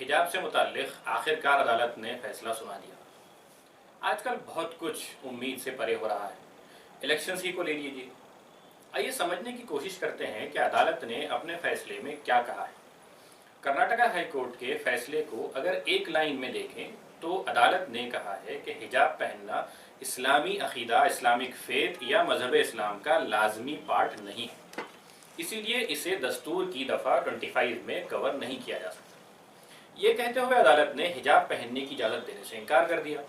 حجاب سے متعلق آخرکار عدالت نے فیصلہ سنا دیا۔ آج کل بہت کچھ امید سے پرے ہو رہا ہے۔ الیکشنز ہی کو لے لیجیے۔ آئیے سمجھنے کی کوشش کرتے ہیں کہ عدالت نے اپنے فیصلے میں کیا کہا ہے۔ کرناٹکا ہائی کورٹ کے فیصلے کو اگر ایک لائن میں دیکھیں تو عدالت نے کہا ہے کہ حجاب پہننا اسلامی عقیدہ، اسلامک فیتھ یا مذہب اسلام کا لازمی پارٹ نہیں ہے، اسی لیے اسے دستور کی دفعہ 25 میں کور نہیں کیا جا سکتا۔ یہ کہتے ہوئے عدالت نے حجاب پہننے کی اجازت دینے سے انکار کر دیا۔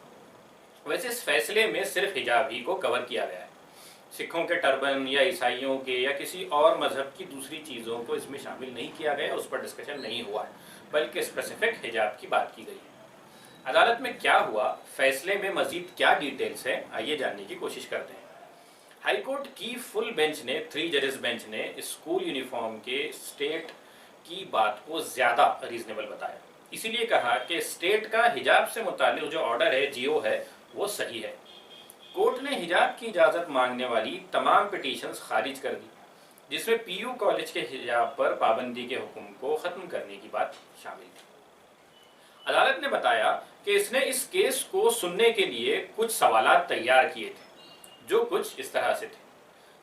ویسے اس فیصلے میں صرف حجاب ہی کو کور کیا گیا ہے، سکھوں کے ٹربن یا عیسائیوں کے یا کسی اور مذہب کی دوسری چیزوں کو اس میں شامل نہیں کیا گیا، اس پر ڈسکشن نہیں ہوا ہے، بلکہ اسپیسیفک حجاب کی بات کی گئی ہے۔ عدالت میں کیا ہوا، فیصلے میں مزید کیا ڈیٹیلز ہیں، آئیے جاننے کی کوشش کرتے ہیں۔ ہائی کورٹ کی فل بینچ نے 3 ججز بینچ نے اسکول یونیفارم کے اسٹیٹ کی بات کو زیادہ ریزنیبل بتایا، اسی لیے کہا کہ اسٹیٹ کا حجاب سے متعلق جو آرڈر ہے، جیو ہے، وہ صحیح ہے۔ کورٹ نے حجاب کی اجازت مانگنے والی تمام پٹیشنز خارج کر دی، جس میں پی یو کالج کے حجاب پر پابندی کے حکم کو ختم کرنے کی بات شامل تھی۔ عدالت نے بتایا کہ اس نے اس کیس کو سننے کے لیے کچھ سوالات تیار کیے تھے، جو کچھ اس طرح سے تھے۔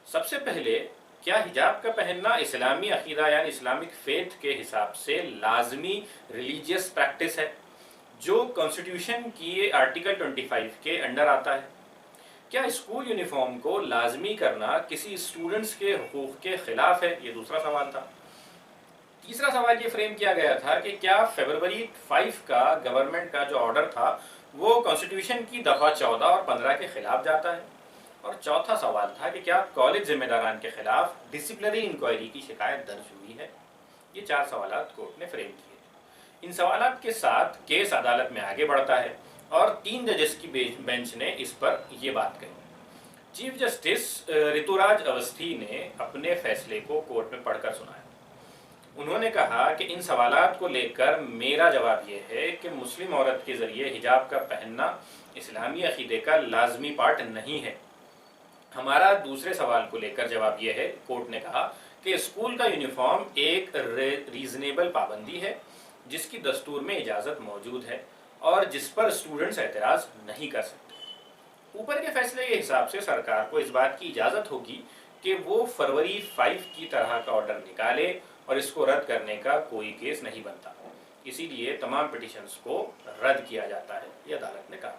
سب سے پہلے، کیا حجاب کا پہننا اسلامی عقیدہ یعنی اسلامک فیتھ کے حساب سے لازمی ریلیجیس پریکٹس ہے، جو کانسٹیٹیوشن کی آرٹیکل 25 کے انڈر آتا ہے؟ کیا اسکول یونیفارم کو لازمی کرنا کسی اسٹوڈنٹس کے حقوق کے خلاف ہے؟ یہ دوسرا سوال تھا۔ تیسرا سوال یہ فریم کیا گیا تھا کہ کیا فیبروری 5 کا گورنمنٹ کا جو آرڈر تھا وہ کانسٹیٹیوشن کی دفعہ 14 اور 15 کے خلاف جاتا ہے؟ اور چوتھا سوال تھا کہ کیا کالج ذمہ داران کے خلاف ڈسپلنری انکوائری کی شکایت درج ہوئی ہے؟ یہ 4 سوالات کورٹ نے فریم کیے تھے۔ ان سوالات کے ساتھ کیس عدالت میں آگے بڑھتا ہے اور 3 ججز کی بینچ نے اس پر یہ بات کہی۔ چیف جسٹس ریتوراج اوستھی نے اپنے فیصلے کو کورٹ میں پڑھ کر سنایا۔ انہوں نے کہا کہ ان سوالات کو لے کر میرا جواب یہ ہے کہ مسلم عورت کے ذریعے حجاب کا پہننا اسلامی عقیدے کا لازمی پارٹ نہیں ہے۔ ہمارا دوسرے سوال کو لے کر جواب یہ ہے، کورٹ نے کہا کہ اسکول کا یونیفارم ایک ریزنیبل پابندی ہے جس کی دستور میں اجازت موجود ہے اور جس پر اسٹوڈنٹس اعتراض نہیں کر سکتے۔ اوپر کے فیصلے کے حساب سے سرکار کو اس بات کی اجازت ہوگی کہ وہ فروری 5 کی طرح کا آرڈر نکالے اور اس کو رد کرنے کا کوئی کیس نہیں بنتا، اسی لیے تمام پٹیشنز کو رد کیا جاتا ہے، یہ عدالت نے کہا۔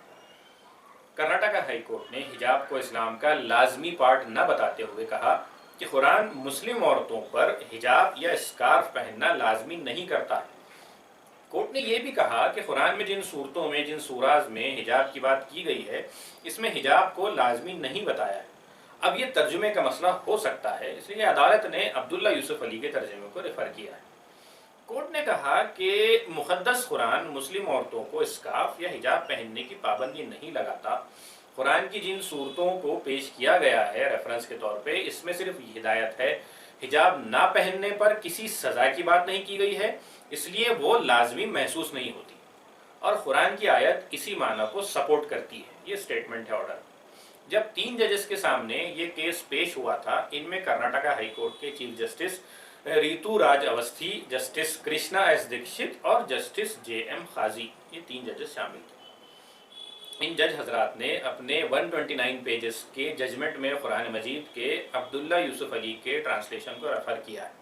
کرناٹکا ہائی کورٹ نے حجاب کو اسلام کا لازمی پارٹ نہ بتاتے ہوئے کہا کہ قرآن مسلم عورتوں پر حجاب یا اسکارف پہننا لازمی نہیں کرتا ہے۔ کورٹ نے یہ بھی کہا کہ قرآن میں جن صورتوں میں، جن سوراز میں حجاب کی بات کی گئی ہے، اس میں حجاب کو لازمی نہیں بتایا ہے۔ اب یہ ترجمے کا مسئلہ ہو سکتا ہے، اس لیے عدالت نے عبداللہ یوسف علی کے ترجمے کو ریفر کیا ہے۔ کورٹ نے کہا کہ مقدس قرآن مسلم عورتوں کو اسکارف یا حجاب پہننے کی پابندی نہیں لگاتا۔ قرآن کی جن صورتوں کو پیش کیا گیا ہے ریفرنس کے طور پہ، اس میں صرف یہ ہدایت ہے، حجاب نہ پہننے پر کسی سزا کی بات نہیں کی گئی ہے، اس لیے وہ لازمی محسوس نہیں ہوتی، اور قرآن کی آیت اسی معنی کو سپورٹ کرتی ہے۔ یہ سٹیٹمنٹ ہے آرڈر۔ جب 3 ججز کے سامنے یہ کیس پیش ہوا تھا، ان میں کرناٹکا ہائی کورٹ کے چیف جسٹس ریتو راج اوستھی، جسٹس کرشنا ایس دیکشت اور جسٹس جے ایم قاضی، یہ 3 ججز شامل تھے۔ ان جج حضرات نے اپنے 129 پیجز کے ججمنٹ میں قرآن مجید کے عبداللہ یوسف علی کے ٹرانسلیشن کو ریفر کیا ہے۔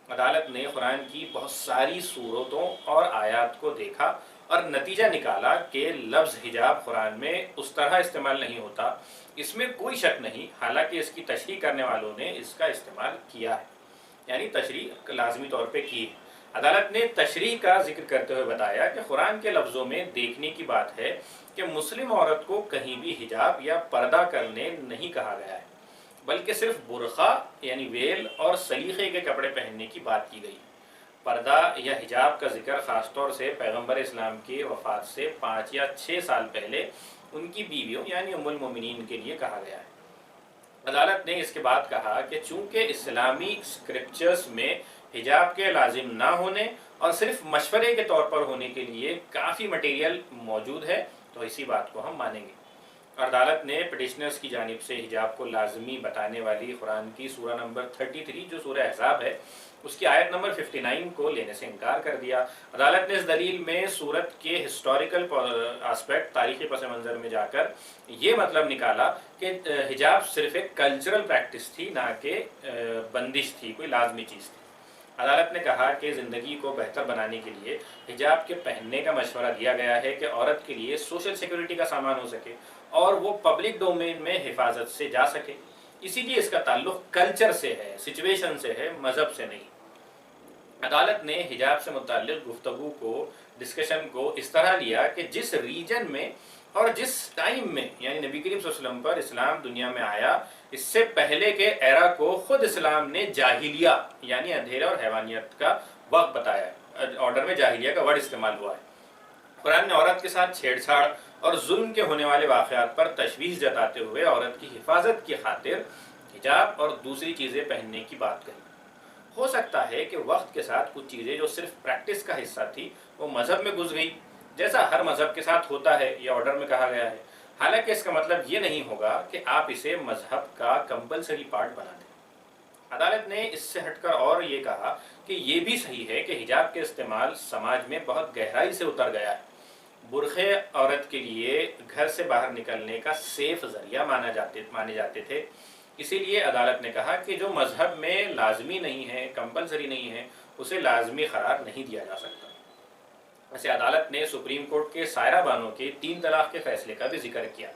عدالت نے قرآن کی بہت ساری صورتوں اور آیات کو دیکھا اور نتیجہ نکالا کہ لفظ حجاب قرآن میں اس طرح استعمال نہیں ہوتا، اس میں کوئی شک نہیں، حالانکہ اس کی تشریح کرنے والوں نے اس کا استعمال کیا ہے، یعنی تشریح لازمی طور پہ کی ہے۔ عدالت نے تشریح کا ذکر کرتے ہوئے بتایا کہ قرآن کے لفظوں میں دیکھنے کی بات ہے کہ مسلم عورت کو کہیں بھی حجاب یا پردہ کرنے نہیں کہا گیا ہے، بلکہ صرف برقع یعنی ویل اور سلیقے کے کپڑے پہننے کی بات کی گئی۔ پردہ یا حجاب کا ذکر خاص طور سے پیغمبر اسلام کی وفات سے 5 یا 6 سال پہلے ان کی بیویوں یعنی ام المومنین کے لیے کہا گیا ہے۔ عدالت نے اس کے بعد کہا کہ چونکہ اسلامی اسکرپچرز میں حجاب کے لازم نہ ہونے اور صرف مشورے کے طور پر ہونے کے لیے کافی مٹیریل موجود ہے، تو اسی بات کو ہم مانیں گے۔ عدالت نے پٹیشنرز کی جانب سے حجاب کو لازمی بتانے والی قرآن کی سورہ نمبر 33 جو سورہ احزاب ہے اس کی آیت نمبر 59 کو لینے سے انکار کر دیا۔ عدالت نے اس دلیل میں صورت کے ہسٹوریکل آسپیکٹ، تاریخی پس منظر میں جا کر یہ مطلب نکالا کہ حجاب صرف ایک کلچرل پریکٹس تھی، نہ کہ بندش تھی، کوئی لازمی چیز تھی۔ عدالت نے کہا کہ زندگی کو بہتر بنانے کے لیے حجاب کے پہننے کا مشورہ دیا گیا ہے کہ عورت کے لیے سوشل سیکیورٹی کا سامان ہو سکے اور وہ پبلک ڈومین میں حفاظت سے جا سکے، اسی لیے اس کا تعلق کلچر سے ہے، سچویشن سے ہے، مذہب سے نہیں۔ عدالت نے حجاب سے متعلق گفتگو کو، ڈسکشن کو اس طرح لیا کہ جس ریجن میں اور جس ٹائم میں یعنی نبی کریم صلی اللہ علیہ وسلم پر اسلام دنیا میں آیا، اس سے پہلے کے ایرا کو خود اسلام نے جاہلیہ یعنی اندھیرے اور حیوانیت کا وقت بتایا ہے۔ آرڈر میں جاہلیہ کا ورڈ استعمال ہوا ہے۔ قرآن نے عورت کے ساتھ چھیڑ چھاڑ اور ظلم کے ہونے والے واقعات پر تشویش جتاتے ہوئے عورت کی حفاظت کی خاطر حجاب اور دوسری چیزیں پہننے کی بات کہی۔ ہو سکتا ہے کہ وقت کے ساتھ کچھ چیزیں جو صرف پریکٹس کا حصہ تھی وہ مذہب میں گھس گئی، جیسا ہر مذہب کے ساتھ ہوتا ہے، یہ آرڈر میں کہا گیا ہے۔ حالانکہ اس کا مطلب یہ نہیں ہوگا کہ آپ اسے مذہب کا کمپلسری پارٹ بنا دیں۔ عدالت نے اس سے ہٹ کر اور یہ کہا کہ یہ بھی صحیح ہے کہ حجاب کے استعمال سماج میں بہت گہرائی سے اتر گیا ہے۔ برقعے عورت کے لیے گھر سے باہر نکلنے کا سیف ذریعہ مانے جاتے تھے، اسی لیے عدالت نے کہا کہ جو مذہب میں لازمی نہیں ہے، کمپلسری نہیں ہے، اسے لازمی قرار نہیں دیا جا سکتا۔ ویسے عدالت نے سپریم کورٹ کے سائرہ بانو کے 3 طلاق کے فیصلے کا بھی ذکر کیا۔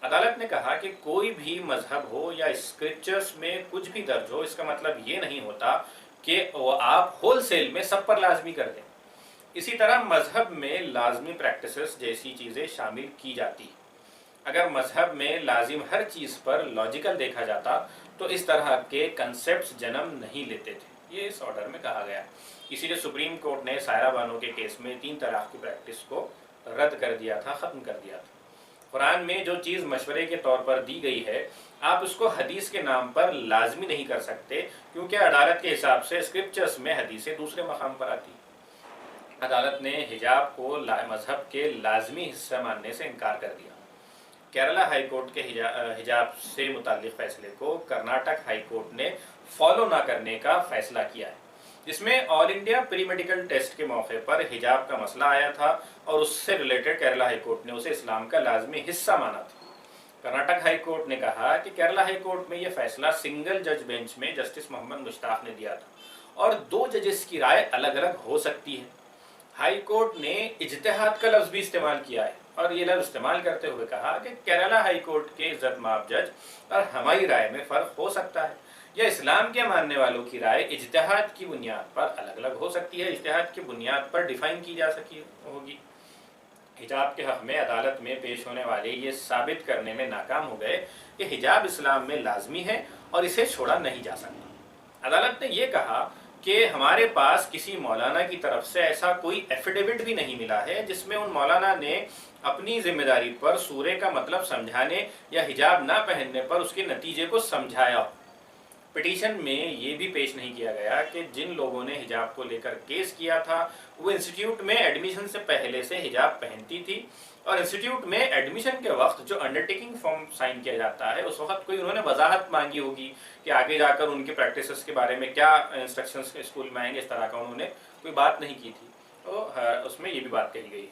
عدالت نے کہا کہ کوئی بھی مذہب ہو یا اسکرپچرز میں کچھ بھی درج ہو، اس کا مطلب یہ نہیں ہوتا کہ وہ آپ ہول سیل میں سب پر لازمی کر دیں۔ اسی طرح مذہب میں لازمی پریکٹسز جیسی چیزیں شامل کی جاتی۔ اگر مذہب میں لازم ہر چیز پر لاجیکل دیکھا جاتا تو اس طرح کے کنسیپٹس جنم نہیں لیتے تھے، یہ اس آرڈر میں کہا گیا۔ اسی لیے سپریم کورٹ نے سائرہ بانو کے کیس میں 3 طلاق کی پریکٹس کو رد کر دیا تھا، ختم کر دیا تھا۔ قرآن میں جو چیز مشورے کے طور پر دی گئی ہے، آپ اس کو حدیث کے نام پر لازمی نہیں کر سکتے، کیونکہ عدالت کے حساب سے اسکرپچرز میں حدیثیں دوسرے مقام پر آتی۔ عدالت نے حجاب کو مذہب کے لازمی حصہ ماننے سے انکار کر دیا۔ کیرلا ہائی کورٹ کے حجاب سے متعلق فیصلے کو کرناٹک ہائی کورٹ نے فالو نہ کرنے کا فیصلہ کیا ہے، جس میں آل انڈیا پری میڈیکل ٹیسٹ کے موقع پر حجاب کا مسئلہ آیا تھا اور اس سے ریلیٹڈ کیرلا ہائی کورٹ نے اسے اسلام کا لازمی حصہ مانا تھا۔ کرناٹک ہائی کورٹ نے کہا کہ کیرلا ہائی کورٹ میں یہ فیصلہ سنگل جج بینچ میں جسٹس محمد مشتاق نے دیا تھا اور 2 ججز کی رائے الگ الگ ہو سکتی ہے۔ ہائی کورٹ نے اجتہاد کا لفظ بھی استعمال کیا ہے اور یہ لفظ استعمال کرتے ہوئے کہا کہ کیرلا ہائی کورٹ کے عزت مآب جج اور ہماری رائے میں فرق ہو سکتا ہے، یا اسلام کے ماننے والوں کی رائے اجتہاد کی بنیاد پر الگ الگ ہو سکتی ہے، اجتہاد کی بنیاد پر ڈیفائن کی جا سکی ہوگی۔ حجاب کے حق میں عدالت میں پیش ہونے والے یہ ثابت کرنے میں ناکام ہو گئے کہ حجاب اسلام میں لازمی ہے اور اسے چھوڑا نہیں جا سکتا۔ عدالت نے یہ کہا کہ ہمارے پاس کسی مولانا کی طرف سے ایسا کوئی ایفیڈیوٹ بھی نہیں ملا ہے جس میں ان مولانا نے اپنی ذمہ داری پر سورے کا مطلب سمجھانے یا حجاب نہ پہننے پر اس کے نتیجے کو سمجھایا۔ پٹیشن میں یہ بھی پیش نہیں کیا گیا کہ جن لوگوں نے حجاب کو لے کر کیس کیا تھا وہ انسٹیٹیوٹ میں ایڈمیشن سے پہلے سے حجاب پہنتی تھی، اور انسٹیٹیوٹ میں ایڈمیشن کے وقت جو انڈرٹیکنگ فارم سائن کیا جاتا ہے اس وقت کوئی انہوں نے وضاحت مانگی ہوگی کہ آگے جا کر ان کے پریکٹسز کے بارے میں کیا انسٹرکشنز اسکول میں آئیں گے، اس طرح کا انہوں نے کوئی بات نہیں کی تھی، تو اس میں یہ بھی بات کہی گئی۔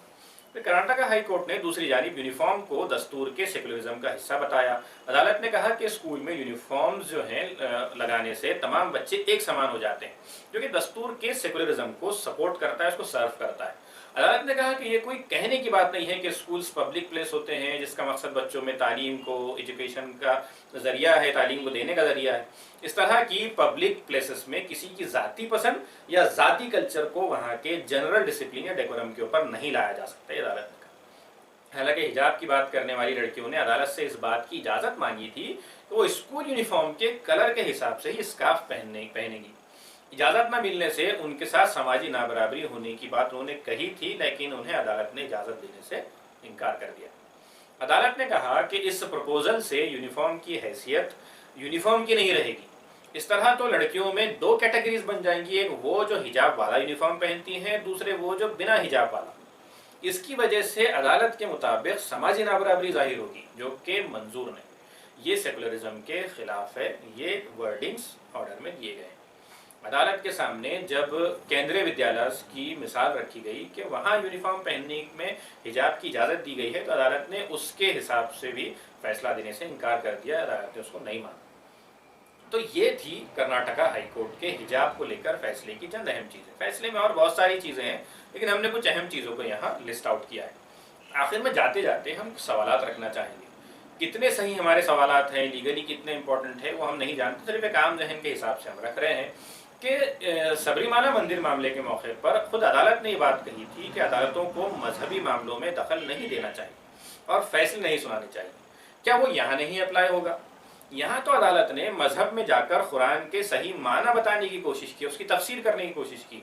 کرناٹک ہائی کورٹ نے دوسری جانب یونیفارم کو دستور کے سیکولرزم کا حصہ بتایا۔ عدالت نے کہا کہ اسکول میں یونیفارمز جو ہیں لگانے سے تمام بچے ایک سمان ہو جاتے ہیں، جو کہ دستور کے سیکولرزم کو سپورٹ کرتا ہے، اس کو سرو کرتا ہے۔ عدالت نے کہا کہ یہ کوئی کہنے کی بات نہیں ہے کہ اسکولز پبلک پلیس ہوتے ہیں جس کا مقصد بچوں میں تعلیم کو، ایجوکیشن کا ذریعہ ہے، تعلیم کو دینے کا ذریعہ ہے۔ اس طرح کی پبلک پلیسز میں کسی کی ذاتی پسند یا ذاتی کلچر کو وہاں کے جنرل ڈسپلن یا ڈیکورم کے اوپر نہیں لایا جا سکتا، عدالت نے کہا۔ حالانکہ حجاب کی بات کرنے والی لڑکیوں نے عدالت سے اس بات کی اجازت مانگی تھی کہ وہ اسکول یونیفارم کے کلر کے حساب سے ہی اسکارف پہنے گی۔ اجازت نہ ملنے سے ان کے ساتھ سماجی نابرابری ہونے کی بات انہوں نے کہی تھی، لیکن انہیں عدالت نے اجازت دینے سے انکار کر دیا۔ عدالت نے کہا کہ اس پروپوزل سے یونیفارم کی حیثیت یونیفارم کی نہیں رہے گی۔ اس طرح تو لڑکیوں میں 2 کیٹیگریز بن جائیں گی، ایک وہ جو حجاب والا یونیفارم پہنتی ہیں، دوسرے وہ جو بنا حجاب والا۔ اس کی وجہ سے عدالت کے مطابق سماجی نابرابری ظاہر ہوگی جو کہ منظور نہیں، یہ سیکولرزم کے خلاف ہے۔ یہ ورڈنگز آرڈر میں دیے گئے۔ عدالت کے سامنے جب کیندری ودیالیہ کی مثال رکھی گئی کہ وہاں یونیفارم پہننے میں حجاب کی اجازت دی گئی ہے، تو عدالت نے اس کے حساب سے بھی فیصلہ دینے سے انکار کر دیا، عدالت نے اس کو نہیں مانا۔ تو یہ تھی کرناٹکا ہائی کورٹ کے حجاب کو لے کر فیصلے کی چند اہم چیزیں۔ فیصلے میں اور بہت ساری چیزیں ہیں، لیکن ہم نے کچھ اہم چیزوں کو یہاں لسٹ آؤٹ کیا ہے۔ آخر میں جاتے جاتے ہم سوالات رکھنا چاہیں گے۔ کتنے صحیح ہمارے سوالات ہیں، لیگلی کتنے امپورٹنٹ ہے وہ ہم نہیں جانتے، صرف ایک عام ذہن کے حساب سے ہم رکھ رہے ہیں کہ سبریمالا مندر معاملے کے موقع پر خود عدالت نے یہ بات کہی تھی کہ عدالتوں کو مذہبی معاملوں میں دخل نہیں دینا چاہیے اور فیصلے نہیں سنانے چاہیے۔ کیا وہ یہاں نہیں اپلائی ہوگا؟ یہاں تو عدالت نے مذہب میں جا کر قرآن کے صحیح معنی بتانے کی کوشش کی، اس کی تفسیر کرنے کی کوشش کی۔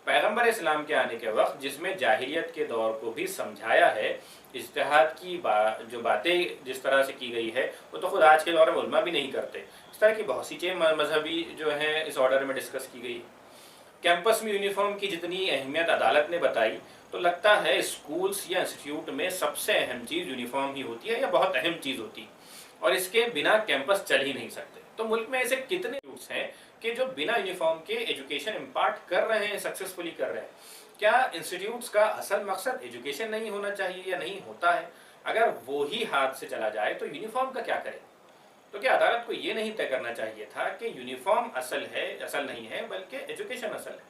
پیغمبر اسلام کے آنے کے وقت جس میں جاہلیت کے دور کو بھی سمجھایا ہے، اجتہاد کی جو باتیں جس طرح سے کی گئی ہے وہ تو خود آج کے دور میں علماء بھی نہیں کرتے۔ اس طرح کی بہت سی چیزیں مذہبی جو ہیں اس آرڈر میں ڈسکس کی گئی۔ کیمپس میں یونیفارم کی جتنی اہمیت عدالت نے بتائی، تو لگتا ہے اسکولس یا انسٹیٹیوٹ میں سب سے اہم چیز یونیفارم ہی ہوتی ہے یا بہت اہم چیز ہوتی ہے، اور اس کے بنا کیمپس چل ہی نہیں سکتے۔ تو ملک میں ایسے کتنے انسٹیٹیوٹس ہیں کہ جو بنا یونیفارم کے ایجوکیشن امپارٹ کر رہے ہیں، سکسیسفلی کر رہے ہیں؟ کیا انسٹیٹیوٹس کا اصل مقصد ایجوکیشن نہیں ہونا چاہیے یا نہیں ہوتا ہے؟ اگر وہی ہاتھ سے چلا جائے تو یونیفارم کا کیا کرے؟ تو کیا عدالت کو یہ نہیں طے کرنا چاہیے تھا کہ یونیفارم اصل نہیں ہے بلکہ ایجوکیشن اصل ہے؟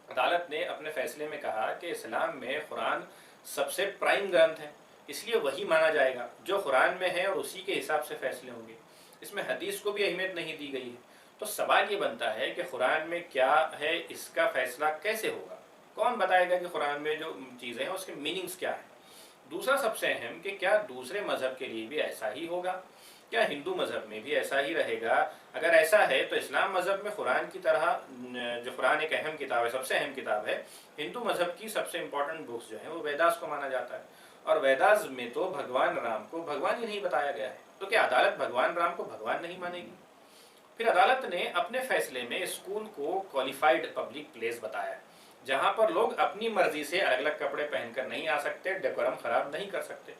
عدالت نے اپنے فیصلے میں کہا کہ اسلام میں قرآن سب سے پرائم گرنتھ ہے، اس لیے وہی مانا جائے گا جو قرآن میں ہے اور اسی کے حساب سے فیصلے ہوں گے۔ اس میں حدیث کو بھی اہمیت نہیں دی گئی ہے۔ تو سوال یہ بنتا ہے کہ قرآن میں کیا ہے، اس کا فیصلہ کیسے ہوگا؟ کون بتائے گا کہ قرآن میں جو چیزیں ہیں اس کے میننگز کیا ہیں؟ دوسرا سب سے اہم کہ کیا دوسرے مذہب کے لیے بھی ایسا ہی ہوگا؟ کیا ہندو مذہب میں بھی ایسا ہی رہے گا؟ اگر ایسا ہے تو اسلام مذہب میں قرآن کی طرح، جو قرآن ایک اہم کتاب ہے، سب سے اہم کتاب ہے، ہندو مذہب کی سب سے امپورٹنٹ بکس جو ہیں وہ ویداس کو مانا جاتا ہے، اور ویداس میں تو بھگوان رام کو بھگوان ہی نہیں بتایا گیا ہے۔ تو کیا عدالت بھگوان رام کو بھگوان نہیں مانے گی؟ پھر عدالت نے اپنے فیصلے میں اسکول کو کوالیفائڈ پبلک پلیس بتایا ہے، جہاں پر لوگ اپنی مرضی سے الگ الگ کپڑے پہن کر نہیں آ سکتے، ڈیکورم خراب نہیں کر سکتے۔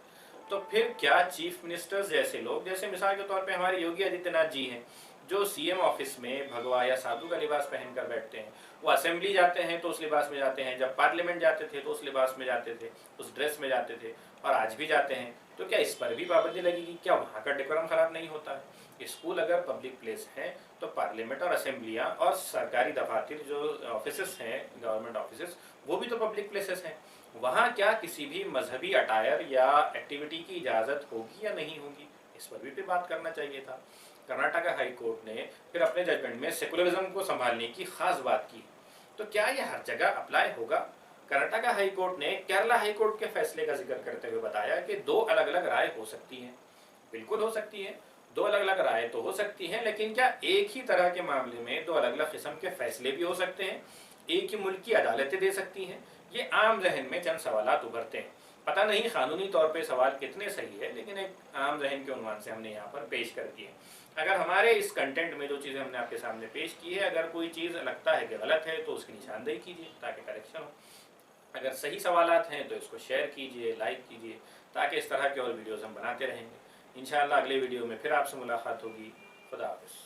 تو پھر کیا چیف منسٹرز جیسے لوگ، جیسے مثال کے طور پہ ہمارے یوگی آدتیہ ناتھ جی ہیں، جو سی ایم آفس میں بھگوا یا سادھو کا لباس پہن کر بیٹھتے ہیں، وہ اسمبلی جاتے ہیں تو اس لباس میں جاتے ہیں، جب پارلیمنٹ جاتے تھے تو اس لباس میں جاتے تھے، اس ڈریس میں جاتے تھے، اور آج بھی جاتے ہیں، تو کیا اس پر بھی پابندی لگے گی؟ کیا وہاں کا ڈیکورم خراب نہیں ہوتا ہے؟ اسکول اگر پبلک پلیس ہیں تو پارلیمنٹ اور اسمبلیاں اور سرکاری دفاتر جو آفیسز ہیں، گورنمنٹ آفیسز، وہ بھی تو پبلک پلیسز ہیں۔ وہاں کیا کسی بھی مذہبی اٹائر یا ایکٹیویٹی کی اجازت ہوگی یا نہیں ہوگی؟ اس پر بھی بات کرنا چاہیے تھا۔ کرناٹکا ہائی کورٹ نے پھر اپنے ججمنٹ میں سیکولرزم کو سنبھالنے کی خاص بات کی۔ تو کیا یہ ہر جگہ اپلائی ہوگا؟ کرناٹکا ہائی کورٹ نے کیرلا ہائی کورٹ کے فیصلے کا ذکر کرتے ہوئے بتایا کہ دو الگ الگ رائے ہو سکتی ہیں۔ بالکل ہو سکتی ہیں، دو الگ الگ رائے تو ہو سکتی ہیں، لیکن کیا ایک ہی طرح کے معاملے میں دو الگ الگ قسم کے فیصلے بھی ہو سکتے ہیں؟ ایک ہی ملک کی عدالتیں دے سکتی ہیں؟ یہ عام ذہن میں چند سوالات ابھرتے ہیں۔ پتہ نہیں قانونی طور پہ سوال کتنے صحیح ہے، لیکن ایک عام ذہن کے عنوان سے ہم نے یہاں پر پیش کر دیے۔ اگر ہمارے اس کنٹینٹ میں جو چیزیں ہم نے آپ کے سامنے پیش کی ہے، اگر کوئی چیز لگتا ہے کہ غلط ہے تو اس کی نشاندہی کیجیے تاکہ کریکشن ہو۔ اگر صحیح سوالات ہیں تو اس کو شیئر کیجیے، لائک کیجیے، تاکہ اس طرح کے اور ویڈیوز ہم بناتے رہیں گے۔ انشاءاللہ اگلے ویڈیو میں پھر آپ سے ملاقات ہوگی۔ خدا حافظ۔